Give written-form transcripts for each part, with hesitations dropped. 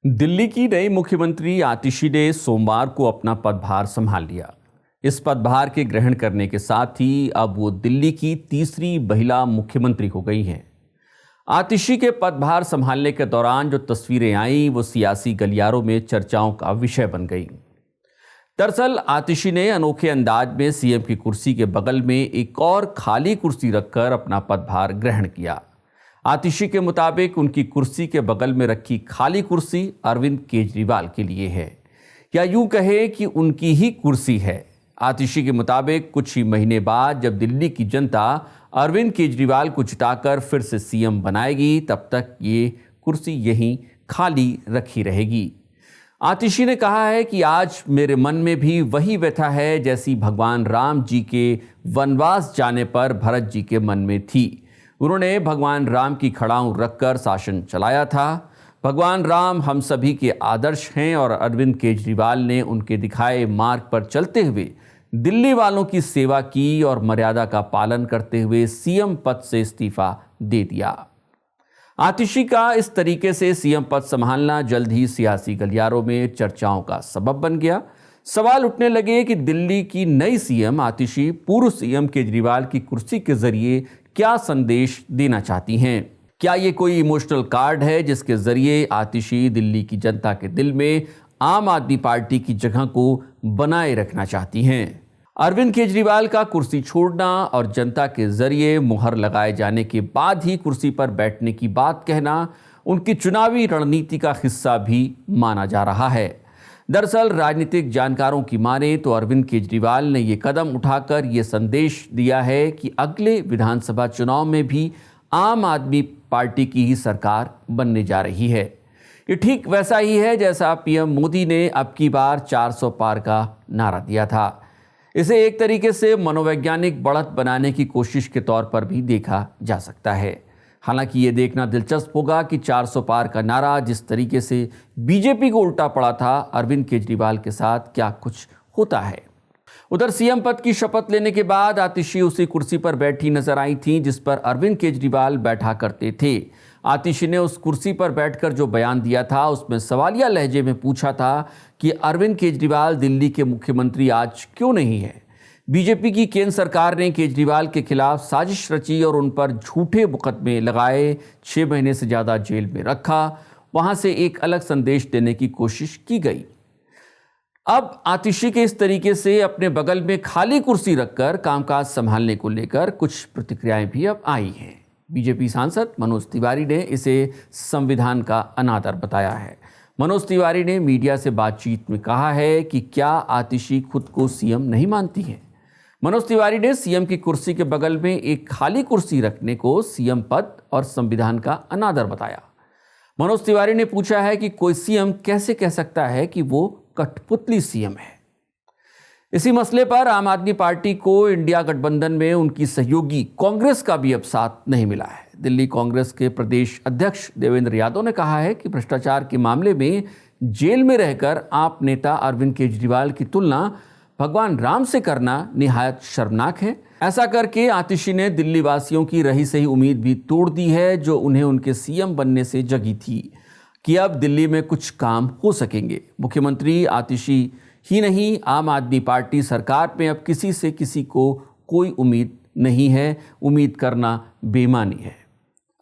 दिल्ली की नई मुख्यमंत्री आतिशी ने सोमवार को अपना पदभार संभाल लिया। इस पदभार के ग्रहण करने के साथ ही अब वो दिल्ली की तीसरी महिला मुख्यमंत्री हो गई हैं। आतिशी के पदभार संभालने के दौरान जो तस्वीरें आईं वो सियासी गलियारों में चर्चाओं का विषय बन गईं। दरअसल आतिशी ने अनोखे अंदाज में सीएम की कुर्सी के बगल में एक और खाली कुर्सी रखकर अपना पदभार ग्रहण किया। आतिशी के मुताबिक उनकी कुर्सी के बगल में रखी खाली कुर्सी अरविंद केजरीवाल के लिए है, या यूं कहे कि उनकी ही कुर्सी है। आतिशी के मुताबिक कुछ ही महीने बाद जब दिल्ली की जनता अरविंद केजरीवाल को जिताकर फिर से सीएम बनाएगी, तब तक ये कुर्सी यहीं खाली रखी रहेगी। आतिशी ने कहा है कि आज मेरे मन में भी वही व्यथा है जैसी भगवान राम जी के वनवास जाने पर भरत जी के मन में थी। उन्होंने भगवान राम की खड़ाऊं रखकर शासन चलाया था। भगवान राम हम सभी के आदर्श हैं और अरविंद केजरीवाल ने उनके दिखाए मार्ग पर चलते हुए दिल्ली वालों की सेवा की और मर्यादा का पालन करते हुए सीएम पद से इस्तीफा दे दिया। आतिशी का इस तरीके से सीएम पद संभालना जल्द ही सियासी गलियारों में चर्चाओं का सबब बन गया। सवाल उठने लगे कि दिल्ली की नई सीएम आतिशी पूर्व सीएम केजरीवाल की कुर्सी के जरिए क्या संदेश देना चाहती हैं। क्या ये कोई इमोशनल कार्ड है जिसके जरिए आतिशी दिल्ली की जनता के दिल में आम आदमी पार्टी की जगह को बनाए रखना चाहती हैं। अरविंद केजरीवाल का कुर्सी छोड़ना और जनता के जरिए मुहर लगाए जाने के बाद ही कुर्सी पर बैठने की बात कहना उनकी चुनावी रणनीति का हिस्सा भी माना जा रहा है। दरअसल राजनीतिक जानकारों की माने तो अरविंद केजरीवाल ने ये कदम उठाकर ये संदेश दिया है कि अगले विधानसभा चुनाव में भी आम आदमी पार्टी की ही सरकार बनने जा रही है। ये ठीक वैसा ही है जैसा पीएम मोदी ने अब की बार 400 पार का नारा दिया था। इसे एक तरीके से मनोवैज्ञानिक बढ़त बनाने की कोशिश के तौर पर भी देखा जा सकता है। हालांकि ये देखना दिलचस्प होगा कि 400 पार का नारा जिस तरीके से बीजेपी को उल्टा पड़ा था, अरविंद केजरीवाल के साथ क्या कुछ होता है। उधर सीएम पद की शपथ लेने के बाद आतिशी उसी कुर्सी पर बैठी नजर आई थी जिस पर अरविंद केजरीवाल बैठा करते थे। आतिशी ने उस कुर्सी पर बैठकर जो बयान दिया था उसमें सवालिया लहजे में पूछा था कि अरविंद केजरीवाल दिल्ली के मुख्यमंत्री आज क्यों नहीं है। बीजेपी की केंद्र सरकार ने केजरीवाल के खिलाफ साजिश रची और उन पर झूठे मुकदमे लगाए, 6 महीने से ज़्यादा जेल में रखा। वहां से एक अलग संदेश देने की कोशिश की गई। अब आतिशी के इस तरीके से अपने बगल में खाली कुर्सी रखकर कामकाज संभालने को लेकर कुछ प्रतिक्रियाएं भी अब आई हैं। बीजेपी सांसद मनोज तिवारी ने इसे संविधान का अनादर बताया है। मनोज तिवारी ने मीडिया से बातचीत में कहा है कि क्या आतिशी खुद को सीएम नहीं मानती है। मनोज तिवारी ने सीएम की कुर्सी के बगल में एक खाली कुर्सी रखने को सीएम पद और संविधान का अनादर बताया। मनोज तिवारी ने पूछा है कि कोई सीएम कैसे कह सकता है कि वो कठपुतली सीएम है। इसी मसले पर आम आदमी पार्टी को इंडिया गठबंधन में उनकी सहयोगी कांग्रेस का भी अब साथ नहीं मिला है। दिल्ली कांग्रेस के प्रदेश अध्यक्ष देवेंद्र यादव ने कहा है कि भ्रष्टाचार के मामले में जेल में रहकर आप नेता अरविंद केजरीवाल की तुलना भगवान राम से करना निहायत शर्मनाक है। ऐसा करके आतिशी ने दिल्ली वासियों की रही सही उम्मीद भी तोड़ दी है जो उन्हें उनके सीएम बनने से जगी थी कि अब दिल्ली में कुछ काम हो सकेंगे। मुख्यमंत्री आतिशी ही नहीं, आम आदमी पार्टी सरकार में अब किसी से किसी को कोई उम्मीद नहीं है। उम्मीद करना बेईमानी है।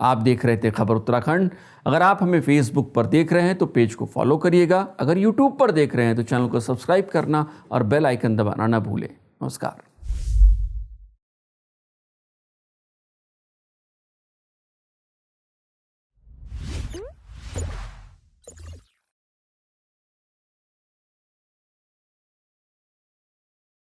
आप देख रहे थे खबर उत्तराखंड। अगर आप हमें फेसबुक पर देख रहे हैं तो पेज को फॉलो करिएगा। अगर यूट्यूब पर देख रहे हैं तो चैनल को सब्सक्राइब करना और बेल आइकन दबाना ना भूलें। नमस्कार।